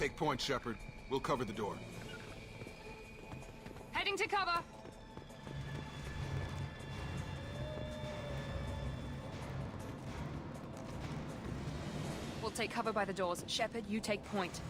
Take point, Shepard. We'll cover the door. Heading to cover. We'll take cover by the doors. Shepard, you take point.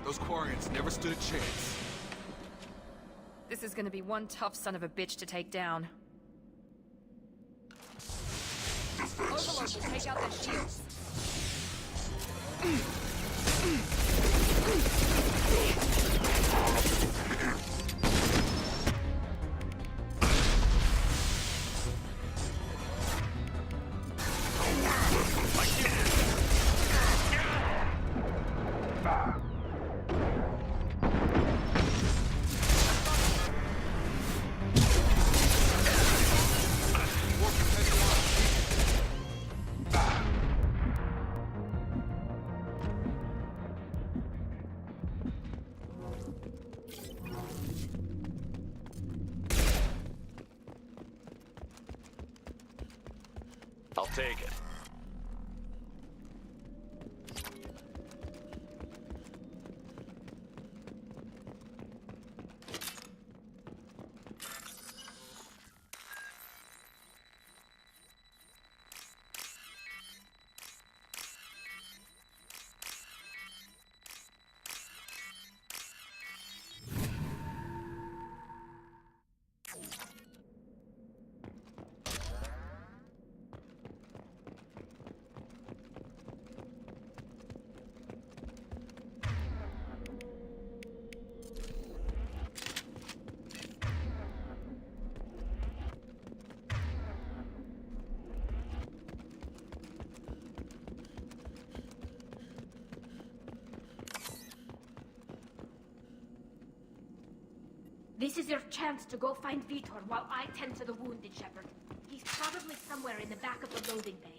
Those Quarians never stood a chance. This is gonna be one tough son of a bitch to take down. Overlord will take out their shields. I'll take it. This is your chance to go find Vitor while I tend to the wounded, Shepard. He's probably somewhere in the back of the loading bay.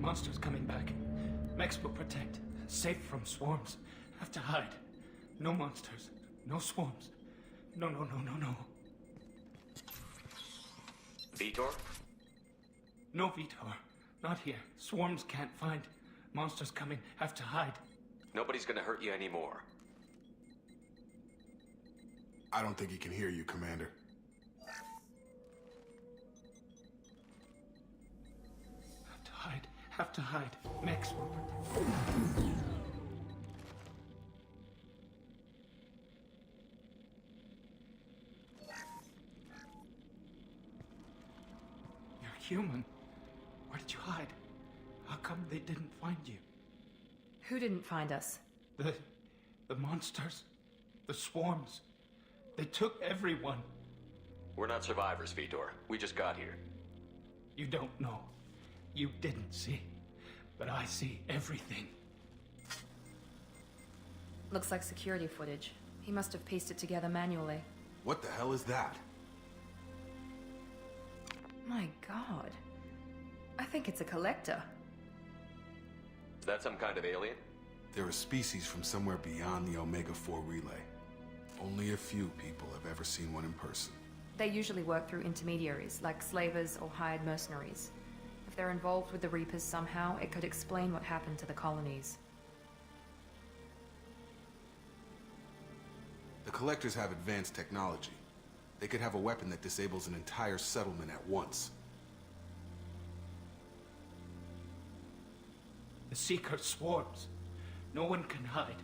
Monsters coming back. Mex will protect. Safe from swarms. Have to hide. No monsters. No swarms. No. Vitor? No Vitor. Not here. Swarms can't find. Monsters coming. Have to hide. Nobody's gonna hurt you anymore. I don't think he can hear you, Commander. Have to hide. Mex will protect. You're human. Where did you hide? How come they didn't find you? Who didn't find us? The monsters. The swarms. They took everyone. We're not survivors, Vitor. We just got here. You don't know. You didn't see. But I see everything. Looks like security footage. He must have pieced it together manually. What the hell is that? My god. I think it's a collector. Is that some kind of alien? They're a species from somewhere beyond the Omega-4 relay. Only a few people have ever seen one in person. They usually work through intermediaries, like slavers or hired mercenaries. If they're involved with the Reapers somehow, it could explain what happened to the colonies. The Collectors have advanced technology. They could have a weapon that disables an entire settlement at once. The Seekers swarms. No one can hide.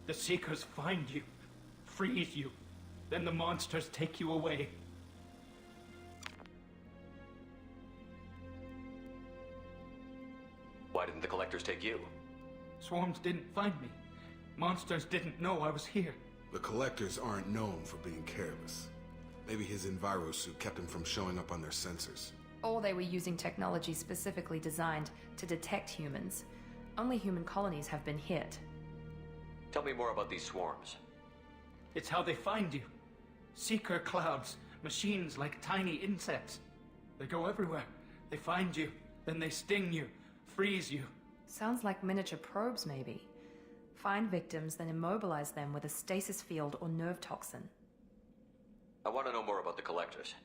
The Seekers find you, freeze you. Then the monsters take you away. Why didn't the collectors take you? Swarms didn't find me. Monsters didn't know I was here. The collectors aren't known for being careless. Maybe his enviro suit kept him from showing up on their sensors. Or they were using technology specifically designed to detect humans. Only human colonies have been hit. Tell me more about these swarms. It's how they find you. Seeker clouds, machines like tiny insects. They go everywhere. They find you, then they sting you, freeze you. Sounds like miniature probes, maybe. Find victims, then immobilize them with a stasis field or nerve toxin. I want to know more about the collectors.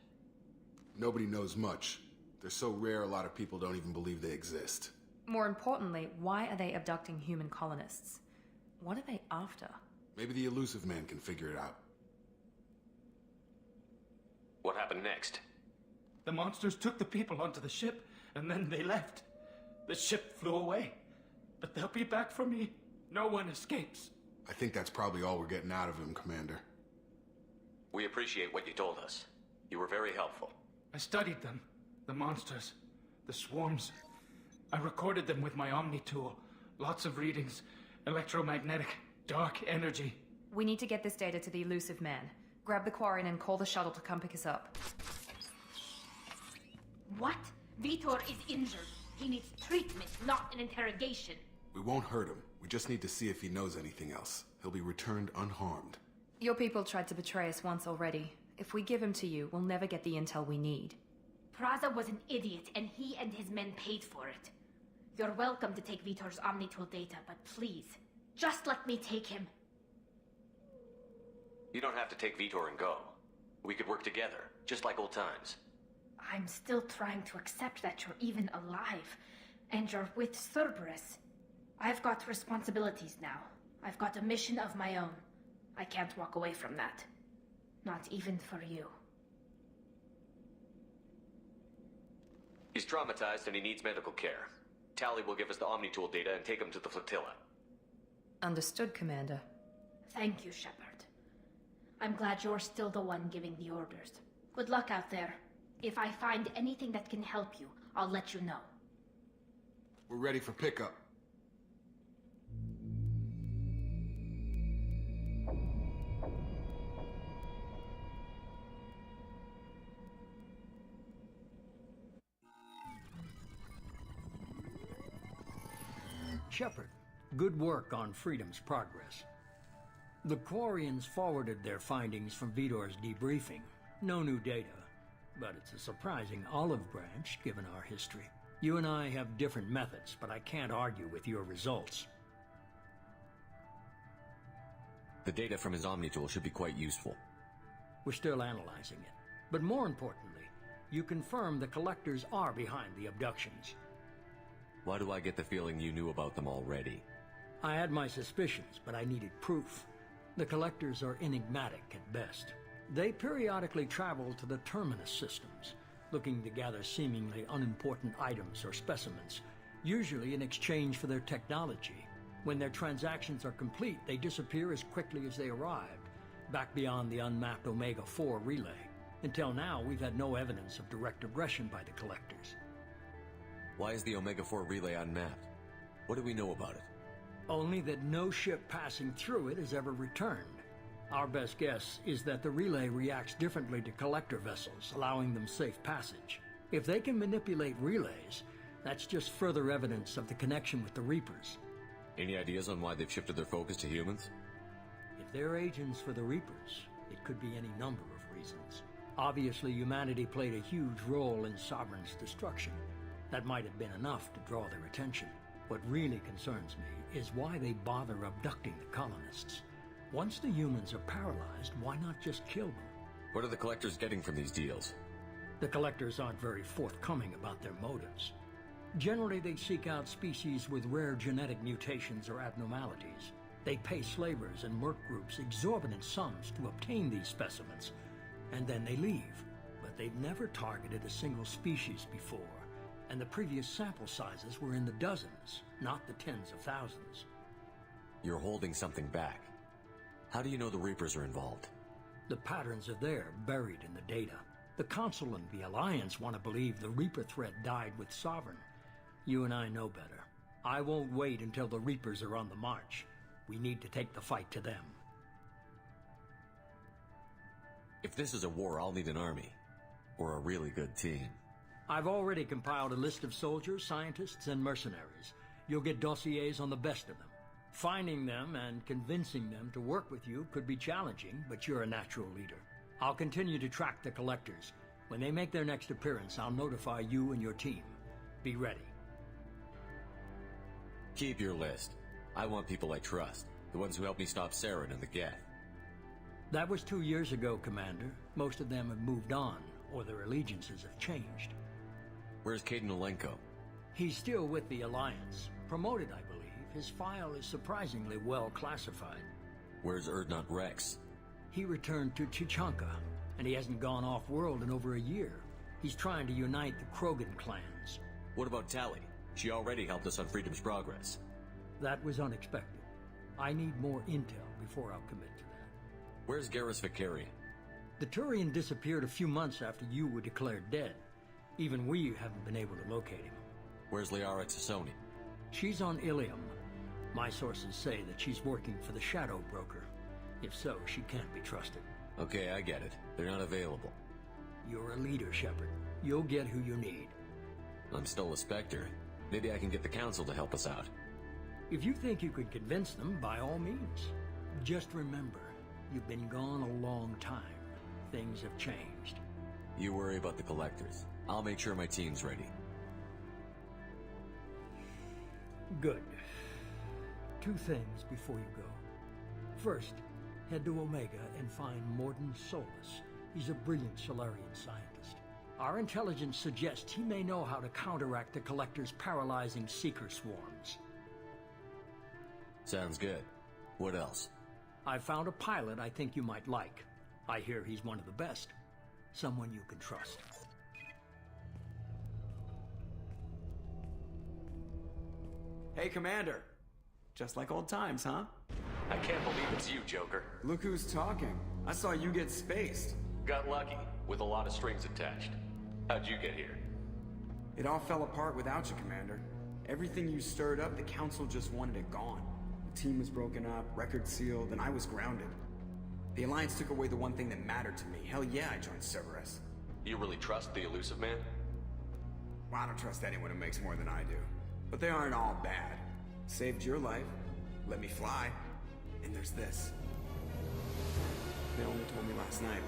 Nobody knows much. They're so rare a lot of people don't even believe they exist. More importantly, why are they abducting human colonists? What are they after? Maybe the elusive man can figure it out. What happened next? The monsters took the people onto the ship, and then they left. The ship flew away. But they'll be back for me. No one escapes. I think that's probably all we're getting out of him, Commander. We appreciate what you told us. You were very helpful. I studied them. The monsters. The swarms. I recorded them with my Omni tool. Lots of readings. Electromagnetic. Dark energy. We need to get this data to the elusive man. Grab the Quarian and call the shuttle to come pick us up. What? Vitor is injured. He needs treatment, not an interrogation. We won't hurt him. We just need to see if he knows anything else. He'll be returned unharmed. Your people tried to betray us once already. If we give him to you, we'll never get the intel we need. Praza was an idiot, and he and his men paid for it. You're welcome to take Vitor's Omnitool data, but please, just let me take him. You don't have to take Vitor and go. We could work together, just like old times. I'm still trying to accept that you're even alive, and you're with Cerberus. I've got responsibilities now. I've got a mission of my own. I can't walk away from that. Not even for you. He's traumatized and he needs medical care. Tally will give us the Omnitool data and take him to the flotilla. Understood, Commander. Thank you, Shepard. I'm glad you're still the one giving the orders. Good luck out there. If I find anything that can help you, I'll let you know. We're ready for pickup. Shepard, good work on Freedom's progress. The Quarians forwarded their findings from Vitor's debriefing. No new data, but it's a surprising olive branch given our history. You and I have different methods, but I can't argue with your results. The data from his Omnitool should be quite useful. We're still analyzing it. But more importantly, you confirm the collectors are behind the abductions. Why do I get the feeling you knew about them already? I had my suspicions, but I needed proof. The collectors are enigmatic at best. They periodically travel to the terminus systems, looking to gather seemingly unimportant items or specimens, usually in exchange for their technology. When their transactions are complete, they disappear as quickly as they arrived, back beyond the unmapped Omega-4 relay. Until now, we've had no evidence of direct aggression by the collectors. Why is the Omega-4 relay unmapped? What do we know about it? Only that no ship passing through it has ever returned. Our best guess is that the relay reacts differently to collector vessels, allowing them safe passage. If they can manipulate relays, that's just further evidence of the connection with the Reapers. Any ideas on why they've shifted their focus to humans? If they're agents for the Reapers, it could be any number of reasons. Obviously, humanity played a huge role in Sovereign's destruction. That might have been enough to draw their attention. What really concerns me is why they bother abducting the colonists. Once the humans are paralyzed, why not just kill them? What are the collectors getting from these deals? The collectors aren't very forthcoming about their motives. Generally, they seek out species with rare genetic mutations or abnormalities. They pay slavers and merc groups exorbitant sums to obtain these specimens, and then they leave. But they've never targeted a single species before, and the previous sample sizes were in the dozens, not the tens of thousands. You're holding something back. How do you know the Reapers are involved? The patterns are there, buried in the data. The Council and the Alliance want to believe the Reaper threat died with Sovereign. You and I know better. I won't wait until the Reapers are on the march. We need to take the fight to them. If this is a war, I'll need an army. Or a really good team. I've already compiled a list of soldiers, scientists, and mercenaries. You'll get dossiers on the best of them. Finding them and convincing them to work with you could be challenging, but you're a natural leader. I'll continue to track the collectors. When they make their next appearance, I'll notify you and your team. Be ready. Keep your list. I want people I trust. The ones who helped me stop Saren and the Geth. That was 2 years ago, Commander. Most of them have moved on, or their allegiances have changed. Where's Caden Olenko? He's still with the Alliance. Promoted, I believe. His file is surprisingly well classified. Where's Erdnot Rex? He returned to Chichanka, and he hasn't gone off-world in over a year. He's trying to unite the Krogan clans. What about Tali? She already helped us on Freedom's Progress. That was unexpected. I need more intel before I'll commit to that. Where's Garrus Vicarian? The Turian disappeared a few months after you were declared dead. Even we haven't been able to locate him. Where's Liara Tassoni? She's on Ilium. My sources say that she's working for the Shadow Broker. If so, she can't be trusted. Okay, I get it. They're not available. You're a leader, Shepard. You'll get who you need. I'm still a Spectre. Maybe I can get the Council to help us out. If you think you could convince them, by all means. Just remember, you've been gone a long time. Things have changed. You worry about the Collectors. I'll make sure my team's ready. Good. 2 things before you go. First, head to Omega and find Morden Solus. He's a brilliant Solarian scientist. Our intelligence suggests he may know how to counteract the Collector's paralyzing Seeker swarms. Sounds good. What else? I found a pilot I think you might like. I hear he's one of the best. Someone you can trust. Hey, Commander. Just like old times, huh? I can't believe it's you, Joker. Look who's talking. I saw you get spaced. Got lucky, with a lot of strings attached. How'd you get here? It all fell apart without you, Commander. Everything you stirred up, the Council just wanted it gone. The team was broken up, record sealed, and I was grounded. The Alliance took away the one thing that mattered to me. Hell yeah, I joined Cerberus. You really trust the Elusive Man? Well, I don't trust anyone who makes more than I do. But they aren't all bad. Saved your life, let me fly, and there's this. They only told me last night.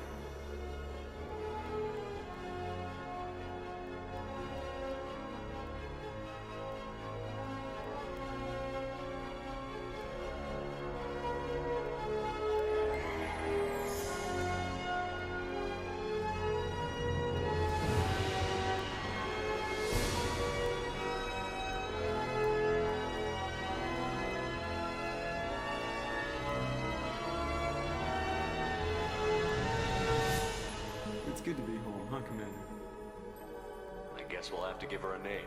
It's good to be home, huh, Commander? I guess we'll have to give her a name.